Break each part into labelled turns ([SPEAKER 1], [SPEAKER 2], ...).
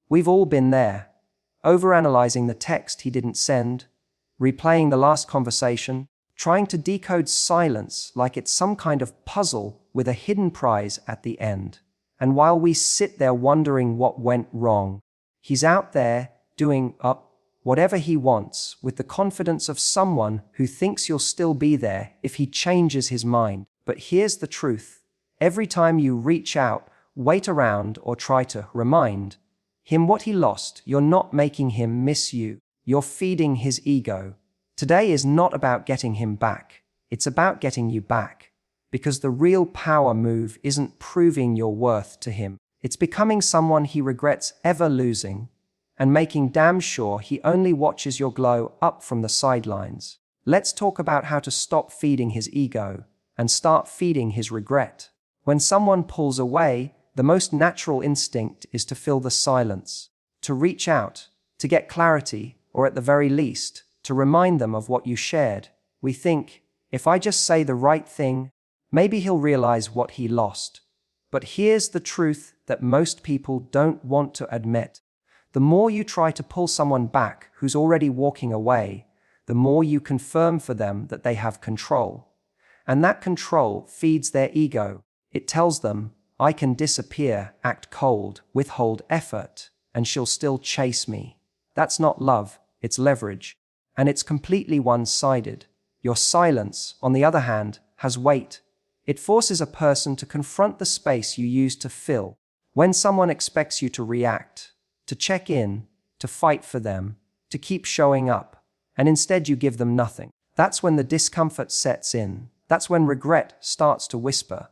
[SPEAKER 1] We've all been there, overanalyzing the text he didn't send, replaying the last conversation, trying to decode silence like it's some kind of puzzle with a hidden prize at the end. And while we sit there wondering what went wrong, he's out there doing whatever he wants with the confidence of someone who thinks you'll still be there if he changes his mind. But here's the truth. Every time you reach out, wait around, or try to remind him what he lost, you're not making him miss you. You're feeding his ego. Today is not about getting him back. It's about getting you back. Because the real power move isn't proving your worth to him. It's becoming someone he regrets ever losing and making damn sure he only watches your glow up from the sidelines. Let's talk about how to stop feeding his ego and start feeding his regret. When someone pulls away, the most natural instinct is to fill the silence, to reach out, to get clarity, or at the very least, to remind them of what you shared. We think, if I just say the right thing, maybe he'll realize what he lost. But here's the truth that most people don't want to admit. The more you try to pull someone back who's already walking away, the more you confirm for them that they have control. And that control feeds their ego. It tells them, I can disappear, act cold, withhold effort, and she'll still chase me. That's not love, it's leverage. And it's completely one-sided. Your silence, on the other hand, has weight. It forces a person to confront the space you used to fill. When someone expects you to react, to check in, to fight for them, to keep showing up, and instead you give them nothing, that's when the discomfort sets in. That's when regret starts to whisper.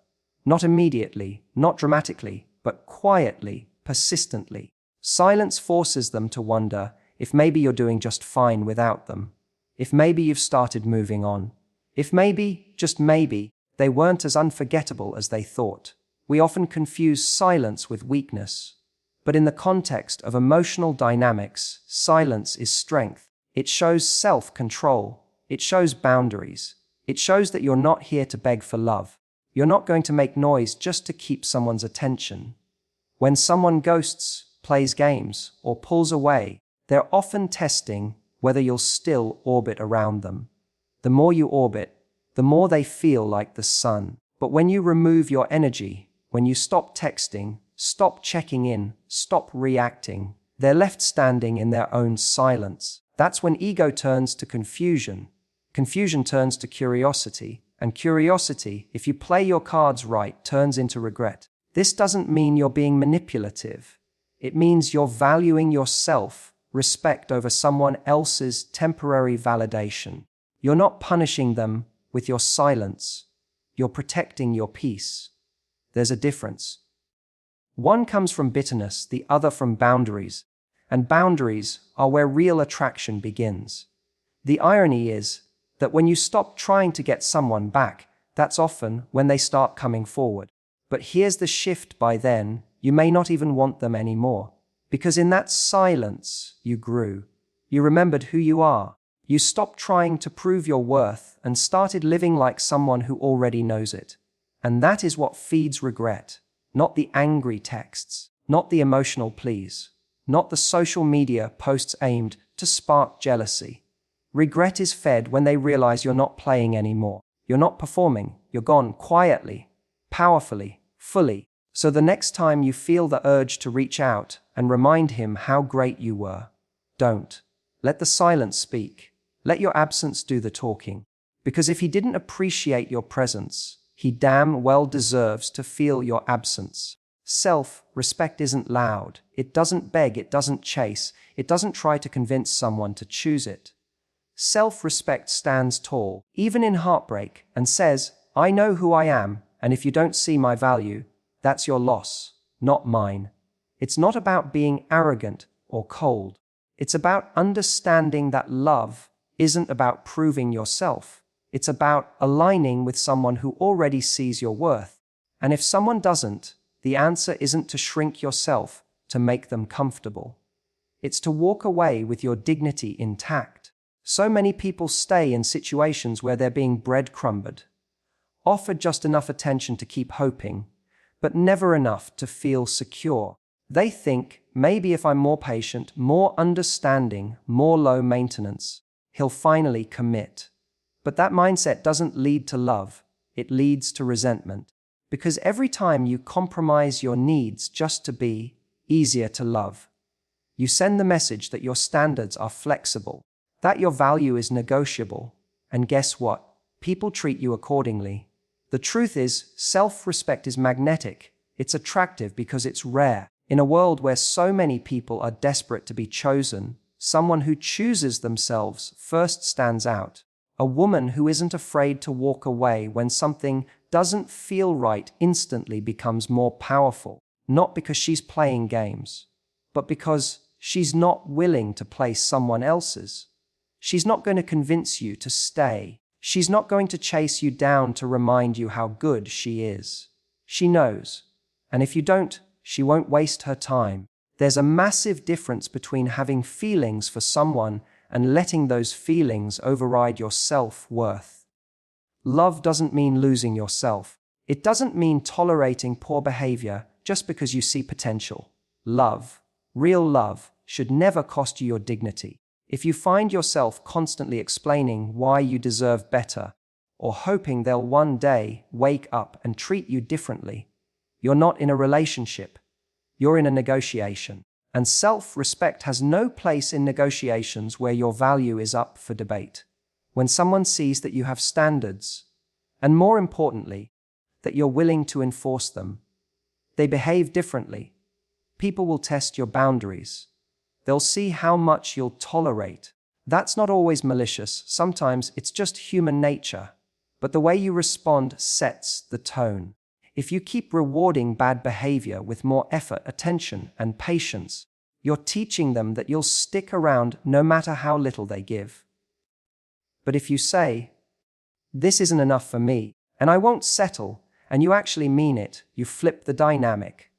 [SPEAKER 1] Not immediately, not dramatically, but quietly, persistently. Silence forces them to wonder if maybe you're doing just fine without them. If maybe you've started moving on. If maybe, just maybe, they weren't as unforgettable as they thought. We often confuse silence with weakness. But in the context of emotional dynamics, silence is strength. It shows self-control. It shows boundaries. It shows that you're not here to beg for love. You're not going to make noise just to keep someone's attention. When someone ghosts, plays games, or pulls away, they're often testing whether you'll still orbit around them. The more you orbit, the more they feel like the sun. But when you remove your energy, when you stop texting, stop checking in, stop reacting, they're left standing in their own silence. That's when ego turns to confusion. Confusion turns to curiosity. And curiosity, if you play your cards right, turns into regret. This doesn't mean you're being manipulative. It means you're valuing your self-respect over someone else's temporary validation. You're not punishing them with your silence. You're protecting your peace. There's a difference. One comes from bitterness, the other from boundaries. And boundaries are where real attraction begins. The irony is that when you stop trying to get someone back, that's often when they start coming forward. But here's the shift: by then, you may not even want them anymore. Because in that silence, you grew. You remembered who you are. You stopped trying to prove your worth and started living like someone who already knows it. And that is what feeds regret. Not the angry texts, not the emotional pleas, not the social media posts aimed to spark jealousy. Regret is fed when they realize you're not playing anymore. You're not performing. You're gone quietly, powerfully, fully. So the next time you feel the urge to reach out and remind him how great you were, don't. Let the silence speak. Let your absence do the talking. Because if he didn't appreciate your presence, he damn well deserves to feel your absence. Self-respect isn't loud. It doesn't beg. It doesn't chase. It doesn't try to convince someone to choose it. Self-respect stands tall, even in heartbreak, and says, I know who I am, and if you don't see my value, that's your loss, not mine. It's not about being arrogant or cold. It's about understanding that love isn't about proving yourself. It's about aligning with someone who already sees your worth. And if someone doesn't, the answer isn't to shrink yourself to make them comfortable. It's to walk away with your dignity intact. So many people stay in situations where they're being breadcrumbed, offered just enough attention to keep hoping, but never enough to feel secure. They think, maybe if I'm more patient, more understanding, more low maintenance, he'll finally commit. But that mindset doesn't lead to love, it leads to resentment. Because every time you compromise your needs just to be easier to love, you send the message that your standards are flexible, that your value is negotiable, and guess what? People treat you accordingly. The truth is, self-respect is magnetic. It's attractive because it's rare. In a world where so many people are desperate to be chosen, someone who chooses themselves first stands out. A woman who isn't afraid to walk away when something doesn't feel right instantly becomes more powerful, not because she's playing games, but because she's not willing to play someone else's. She's not going to convince you to stay. She's not going to chase you down to remind you how good she is. She knows. And if you don't, she won't waste her time. There's a massive difference between having feelings for someone and letting those feelings override your self-worth. Love doesn't mean losing yourself. It doesn't mean tolerating poor behavior just because you see potential. Love, real love, should never cost you your dignity. If you find yourself constantly explaining why you deserve better, or hoping they'll one day wake up and treat you differently, you're not in a relationship, you're in a negotiation. And self-respect has no place in negotiations where your value is up for debate. When someone sees that you have standards, and more importantly, that you're willing to enforce them, they behave differently. People will test your boundaries. They'll see how much you'll tolerate. That's not always malicious, sometimes it's just human nature. But the way you respond sets the tone. If you keep rewarding bad behavior with more effort, attention, and patience, you're teaching them that you'll stick around no matter how little they give. But if you say, "This isn't enough for me, and I won't settle," and you actually mean it, you flip the dynamic.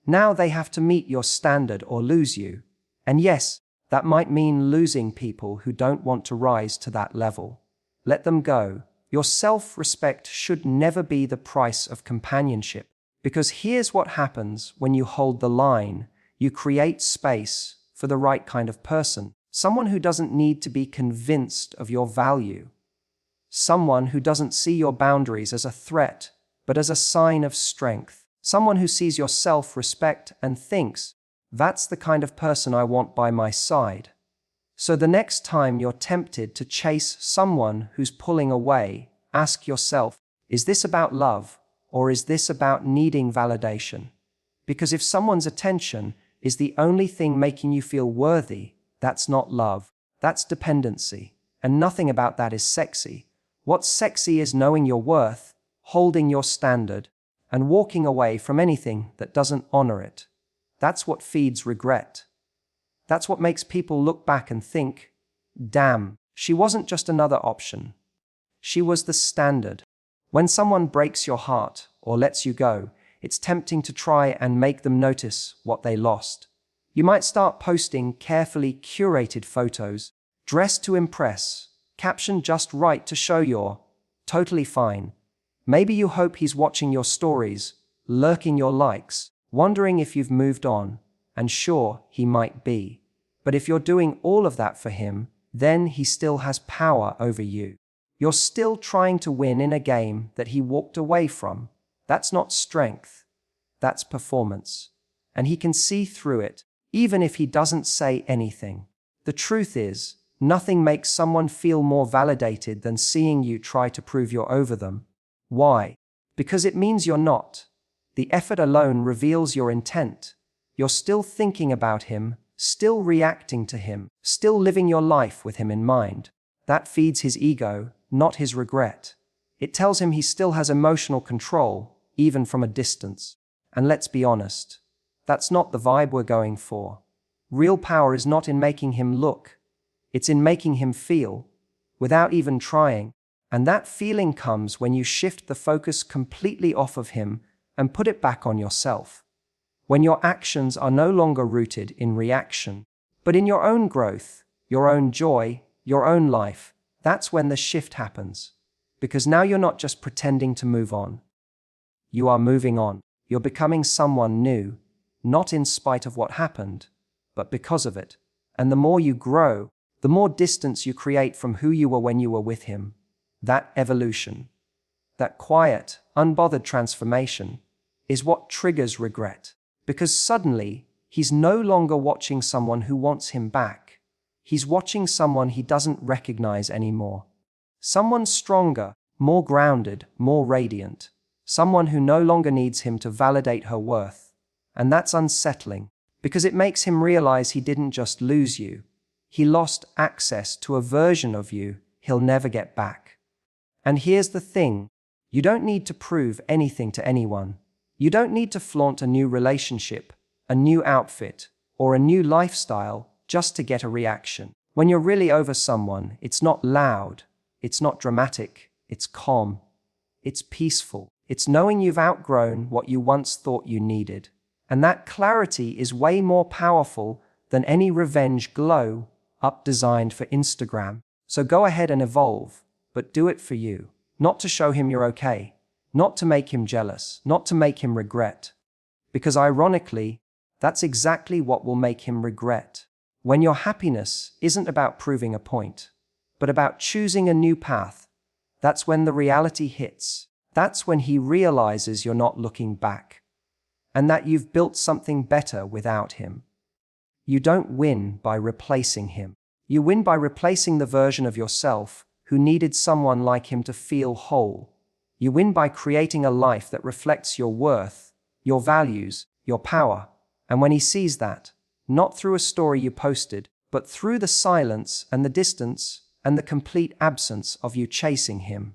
[SPEAKER 1] Now they have to meet your standard or lose you. And yes, that might mean losing people who don't want to rise to that level. Let them go. Your self-respect should never be the price of companionship. Because here's what happens when you hold the line. You create space for the right kind of person. Someone who doesn't need to be convinced of your value. Someone who doesn't see your boundaries as a threat, but as a sign of strength. Someone who sees your self-respect and thinks, "That's the kind of person I want by my side." So the next time you're tempted to chase someone who's pulling away, ask yourself, is this about love or is this about needing validation? Because if someone's attention is the only thing making you feel worthy, that's not love, that's dependency. And nothing about that is sexy. What's sexy is knowing your worth, holding your standard, and walking away from anything that doesn't honor it. That's what feeds regret. That's what makes people look back and think, "Damn, she wasn't just another option. She was the standard." When someone breaks your heart or lets you go, it's tempting to try and make them notice what they lost. You might start posting carefully curated photos, dressed to impress, captioned just right to show you're totally fine. Maybe you hope he's watching your stories, lurking your likes, wondering if you've moved on, and sure, he might be. But if you're doing all of that for him, then he still has power over you. You're still trying to win in a game that he walked away from. That's not strength. That's performance. And he can see through it, even if he doesn't say anything. The truth is, nothing makes someone feel more validated than seeing you try to prove you're over them. Why? Because it means you're not. The effort alone reveals your intent. You're still thinking about him, still reacting to him, still living your life with him in mind. That feeds his ego, not his regret. It tells him he still has emotional control, even from a distance. And let's be honest, that's not the vibe we're going for. Real power is not in making him look. It's in making him feel, without even trying. And that feeling comes when you shift the focus completely off of him and put it back on yourself. When your actions are no longer rooted in reaction, but in your own growth, your own joy, your own life, that's when the shift happens. Because now you're not just pretending to move on. You are moving on. You're becoming someone new. not in spite of what happened, but because of it. And the more you grow, the more distance you create from who you were when you were with him. That evolution, that quiet, unbothered transformation, is what triggers regret. Because suddenly, he's no longer watching someone who wants him back. He's watching someone he doesn't recognize anymore. Someone stronger, more grounded, more radiant. Someone who no longer needs him to validate her worth. And that's unsettling, because it makes him realize he didn't just lose you. He lost access to a version of you he'll never get back. And here's the thing, you don't need to prove anything to anyone. You don't need to flaunt a new relationship, a new outfit, or a new lifestyle just to get a reaction. When you're really over someone, it's not loud, it's not dramatic, it's calm, it's peaceful. It's knowing you've outgrown what you once thought you needed. And that clarity is way more powerful than any revenge glow up designed for Instagram. So go ahead and evolve, but do it for you. Not to show him you're okay, not to make him jealous, not to make him regret. Because ironically, that's exactly what will make him regret. When your happiness isn't about proving a point, but about choosing a new path, that's when the reality hits. That's when he realizes you're not looking back, and that you've built something better without him. You don't win by replacing him. You win by replacing the version of yourself who needed someone like him to feel whole. You win by creating a life that reflects your worth, your values, your power. And when he sees that, not through a story you posted, but through the silence and the distance and the complete absence of you chasing him,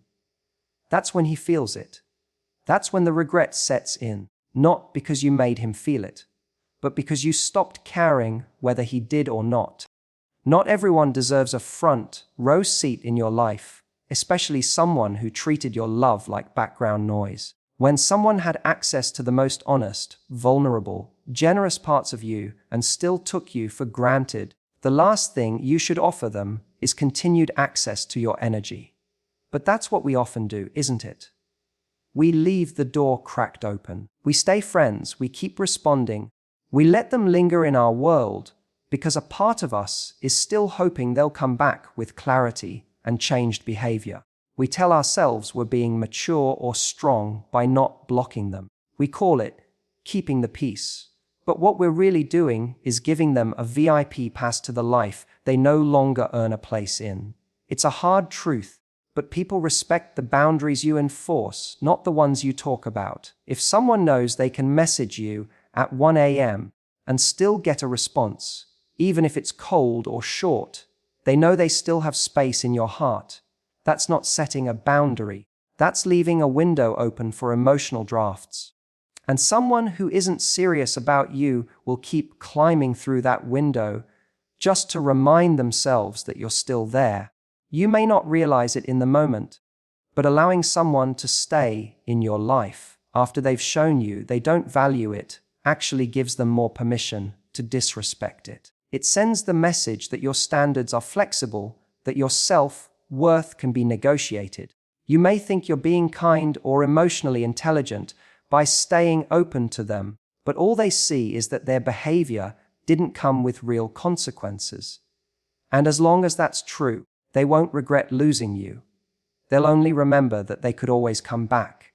[SPEAKER 1] that's when he feels it. That's when the regret sets in, not because you made him feel it, but because you stopped caring whether he did or not. Not everyone deserves a front row seat in your life, especially someone who treated your love like background noise. When someone had access to the most honest, vulnerable, generous parts of you and still took you for granted, the last thing you should offer them is continued access to your energy. But that's what we often do, isn't it? We leave the door cracked open. We stay friends, we keep responding. We let them linger in our world because a part of us is still hoping they'll come back with clarity and changed behavior. We tell ourselves we're being mature or strong by not blocking them. We call it keeping the peace. But what we're really doing is giving them a VIP pass to the life they no longer earn a place in. It's a hard truth. But people respect the boundaries you enforce, not the ones you talk about. If someone knows they can message you at 1 a.m. and still get a response, even if it's cold or short, they know they still have space in your heart. That's not setting a boundary. That's leaving a window open for emotional drafts. And someone who isn't serious about you will keep climbing through that window just to remind themselves that you're still there. You may not realize it in the moment, but allowing someone to stay in your life after they've shown you they don't value it actually gives them more permission to disrespect it. It sends the message that your standards are flexible, that your self-worth can be negotiated. You may think you're being kind or emotionally intelligent by staying open to them, but all they see is that their behavior didn't come with real consequences. And as long as that's true, they won't regret losing you. They'll only remember that they could always come back.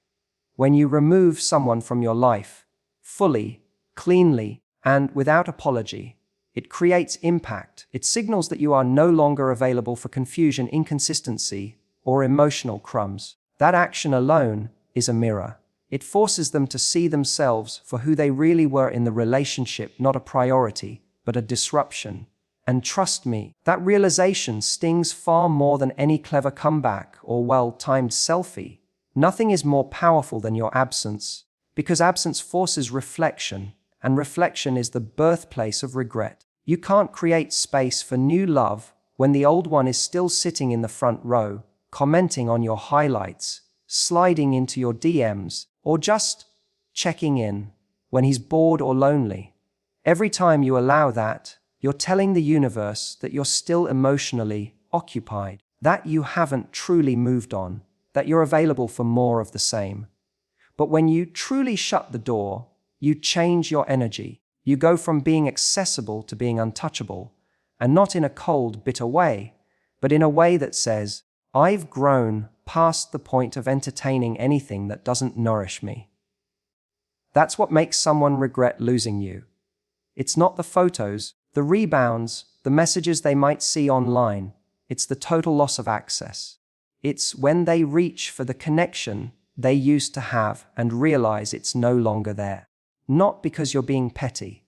[SPEAKER 1] When you remove someone from your life, fully, cleanly, and without apology, it creates impact. It signals that you are no longer available for confusion, inconsistency, or emotional crumbs. That action alone is a mirror. It forces them to see themselves for who they really were in the relationship, not a priority, but a disruption. And trust me, that realization stings far more than any clever comeback or well-timed selfie. Nothing is more powerful than your absence, because absence forces reflection, and reflection is the birthplace of regret. You can't create space for new love when the old one is still sitting in the front row, commenting on your highlights, sliding into your DMs, or just checking in when he's bored or lonely. Every time you allow that, you're telling the universe that you're still emotionally occupied, that you haven't truly moved on, that you're available for more of the same. But when you truly shut the door, You change your energy. You go from being accessible to being untouchable, and not in a cold, bitter way, but in a way that says, I've grown past the point of entertaining anything that doesn't nourish me. That's what makes someone regret losing you. It's not the photos, the rebounds, the messages they might see online. It's the total loss of access. It's when they reach for the connection they used to have and realize it's no longer there. Not because you're being petty,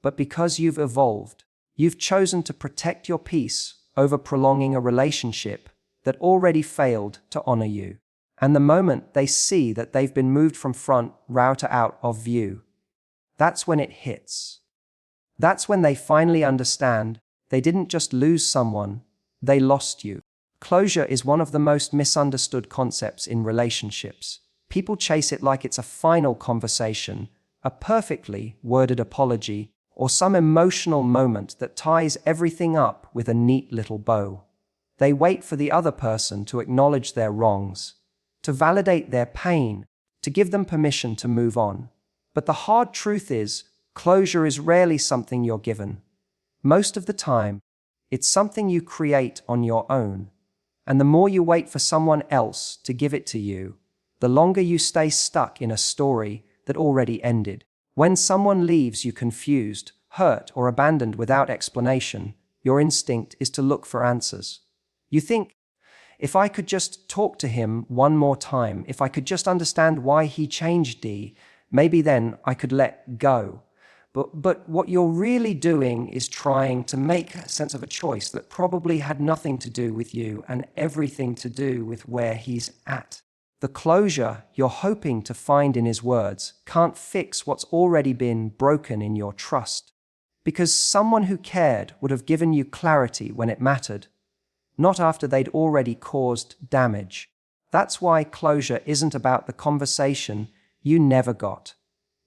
[SPEAKER 1] but because you've evolved. You've chosen to protect your peace over prolonging a relationship that already failed to honor you. And the moment they see that they've been moved from front row to out of view, that's when it hits. That's when they finally understand they didn't just lose someone, they lost you. Closure is one of the most misunderstood concepts in relationships. People chase it like it's a final conversation, a perfectly worded apology, or some emotional moment that ties everything up with a neat little bow. They wait for the other person to acknowledge their wrongs, to validate their pain, to give them permission to move on. But the hard truth is, closure is rarely something you're given. Most of the time, it's something you create on your own. And the more you wait for someone else to give it to you, the longer you stay stuck in a story that already ended. When someone leaves you confused, hurt, or abandoned without explanation, your instinct is to look for answers. You think, if I could just talk to him one more time, if I could just understand why he changed, maybe then I could let go. But what you're really doing is trying to make sense of a choice that probably had nothing to do with you and everything to do with where he's at. The closure you're hoping to find in his words can't fix what's already been broken in your trust. Because someone who cared would have given you clarity when it mattered, not after they'd already caused damage. That's why closure isn't about the conversation you never got.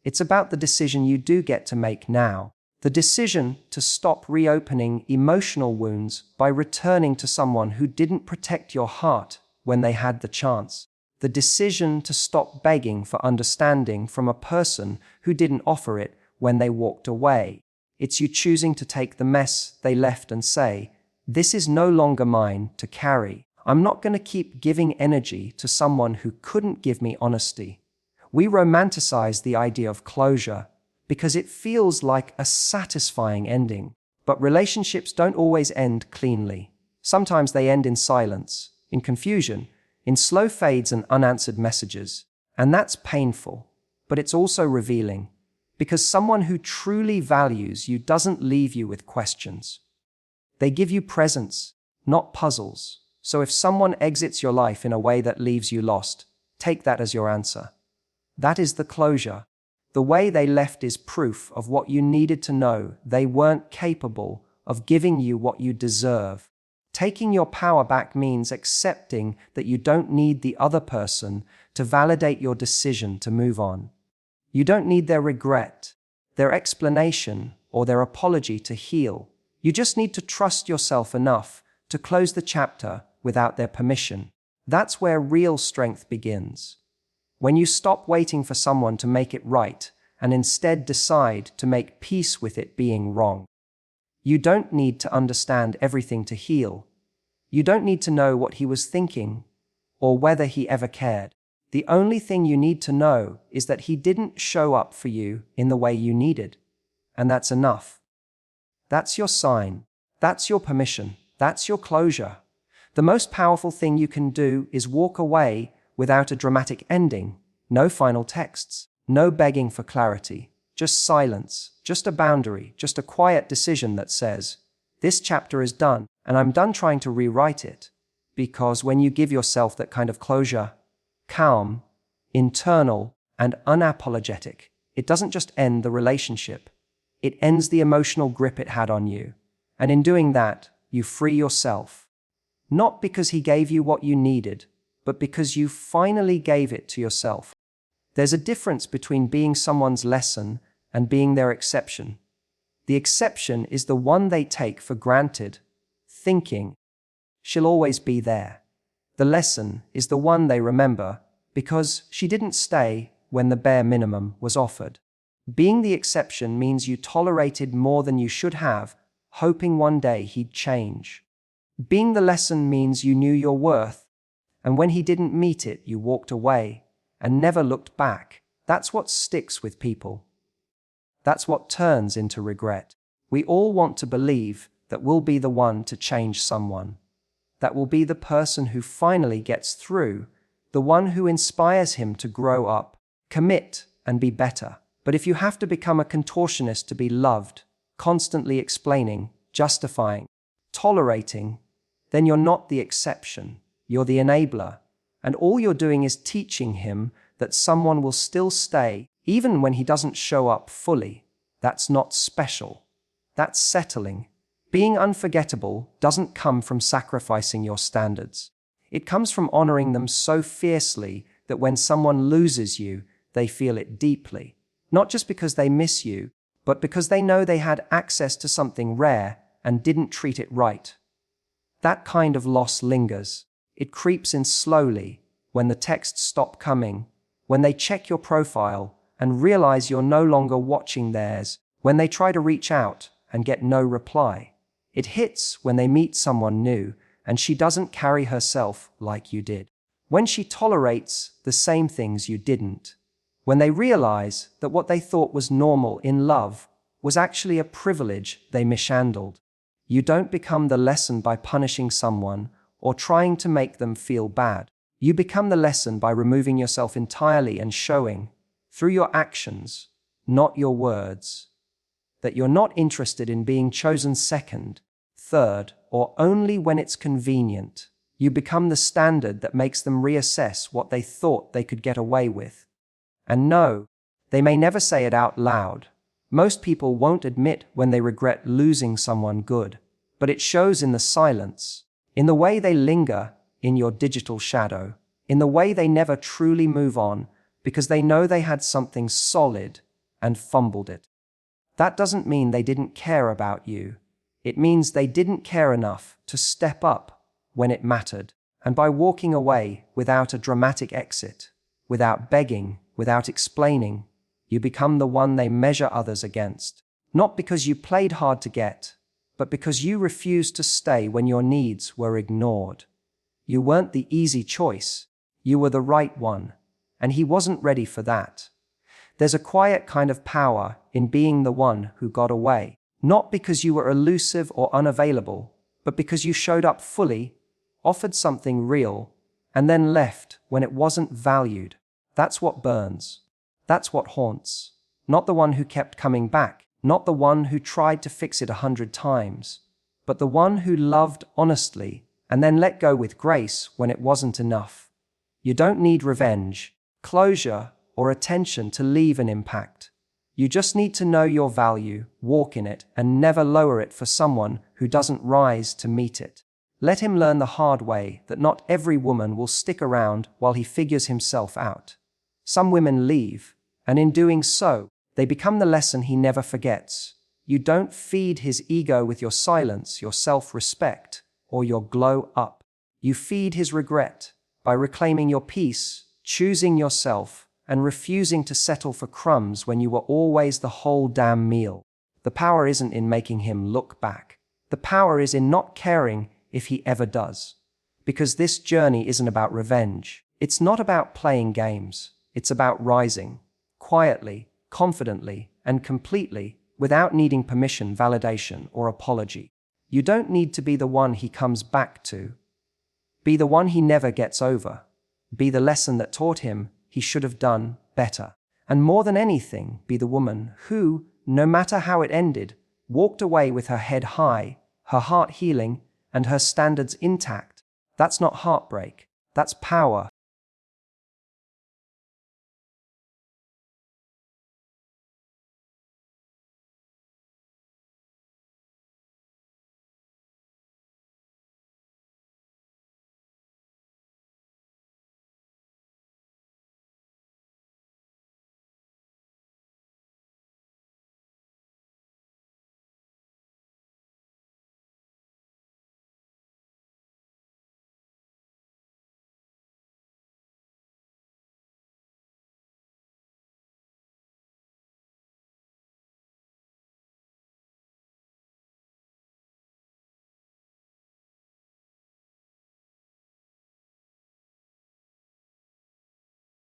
[SPEAKER 1] It's about the decision you do get to make now. The decision to stop reopening emotional wounds by returning to someone who didn't protect your heart when they had the chance. The decision to stop begging for understanding from a person who didn't offer it when they walked away. It's you choosing to take the mess they left and say, this is no longer mine to carry. I'm not going to keep giving energy to someone who couldn't give me honesty. We romanticize the idea of closure because it feels like a satisfying ending. But relationships don't always end cleanly. Sometimes they end in silence, in confusion, in slow fades and unanswered messages. And that's painful, but it's also revealing, because someone who truly values you doesn't leave you with questions. They give you presence, not puzzles. So if someone exits your life in a way that leaves you lost, take that as your answer. That is the closure. The way they left is proof of what you needed to know. They weren't capable of giving you what you deserve. Taking your power back means accepting that you don't need the other person to validate your decision to move on. You don't need their regret, their explanation, or their apology to heal. You just need to trust yourself enough to close the chapter without their permission. That's where real strength begins. When you stop waiting for someone to make it right and instead decide to make peace with it being wrong. You don't need to understand everything to heal. You don't need to know what he was thinking or whether he ever cared. The only thing you need to know is that he didn't show up for you in the way you needed. And that's enough. That's your sign. That's your permission. That's your closure. The most powerful thing you can do is walk away without a dramatic ending. No final texts. No begging for clarity. Just silence. Just a boundary. Just a quiet decision that says, this chapter is done, and I'm done trying to rewrite it. Because when you give yourself that kind of closure, calm, internal, and unapologetic, it doesn't just end the relationship. It ends the emotional grip it had on you. And in doing that, you free yourself. Not because he gave you what you needed, but because you finally gave it to yourself. There's a difference between being someone's lesson and being their exception. The exception is the one they take for granted, thinking, she'll always be there. The lesson is the one they remember because she didn't stay when the bare minimum was offered. Being the exception means you tolerated more than you should have, hoping one day he'd change. Being the lesson means you knew your worth, and when he didn't meet it, you walked away and never looked back. That's what sticks with people. That's what turns into regret. We all want to believe that we'll be the one to change someone, that will be the person who finally gets through, the one who inspires him to grow up, commit, and be better. But if you have to become a contortionist to be loved, constantly explaining, justifying, tolerating, then you're not the exception, you're the enabler, and all you're doing is teaching him that someone will still stay, even when he doesn't show up fully. That's not special. That's settling. Being unforgettable doesn't come from sacrificing your standards. It comes from honoring them so fiercely that when someone loses you, they feel it deeply. Not just because they miss you, but because they know they had access to something rare and didn't treat it right. That kind of loss lingers. It creeps in slowly when the texts stop coming, when they check your profile and realize you're no longer watching theirs, when they try to reach out and get no reply. It hits when they meet someone new and she doesn't carry herself like you did. When she tolerates the same things you didn't. When they realize that what they thought was normal in love was actually a privilege they mishandled. You don't become the lesson by punishing someone or trying to make them feel bad. You become the lesson by removing yourself entirely and showing, through your actions, not your words, that you're not interested in being chosen second, third, or only when it's convenient. You become the standard that makes them reassess what they thought they could get away with. And no, they may never say it out loud. Most people won't admit when they regret losing someone good, but it shows in the silence, in the way they linger in your digital shadow, in the way they never truly move on because they know they had something solid and fumbled it. That doesn't mean they didn't care about you. It means they didn't care enough to step up when it mattered. And by walking away without a dramatic exit, without begging, without explaining, you become the one they measure others against. Not because you played hard to get, but because you refused to stay when your needs were ignored. You weren't the easy choice. You were the right one, and he wasn't ready for that. There's a quiet kind of power in being the one who got away, not because you were elusive or unavailable, but because you showed up fully, offered something real, and then left when it wasn't valued. That's what burns. That's what haunts. Not the one who kept coming back, not the one who tried to fix it 100 times, but the one who loved honestly and then let go with grace when it wasn't enough. You don't need revenge, closure, or attention to leave an impact. You just need to know your value, walk in it, and never lower it for someone who doesn't rise to meet it. Let him learn the hard way that not every woman will stick around while he figures himself out. Some women leave, and in doing so, they become the lesson he never forgets. You don't feed his ego with your silence, your self-respect, or your glow up. You feed his regret by reclaiming your peace, choosing yourself, and refusing to settle for crumbs when you were always the whole damn meal. The power isn't in making him look back. The power is in not caring if he ever does. Because this journey isn't about revenge. It's not about playing games. It's about rising, quietly, confidently, and completely, without needing permission, validation, or apology. You don't need to be the one he comes back to. Be the one he never gets over. Be the lesson that taught him he should have done better. And more than anything, be the woman who, no matter how it ended, walked away with her head high, her heart healing, and her standards intact. That's not heartbreak. That's power.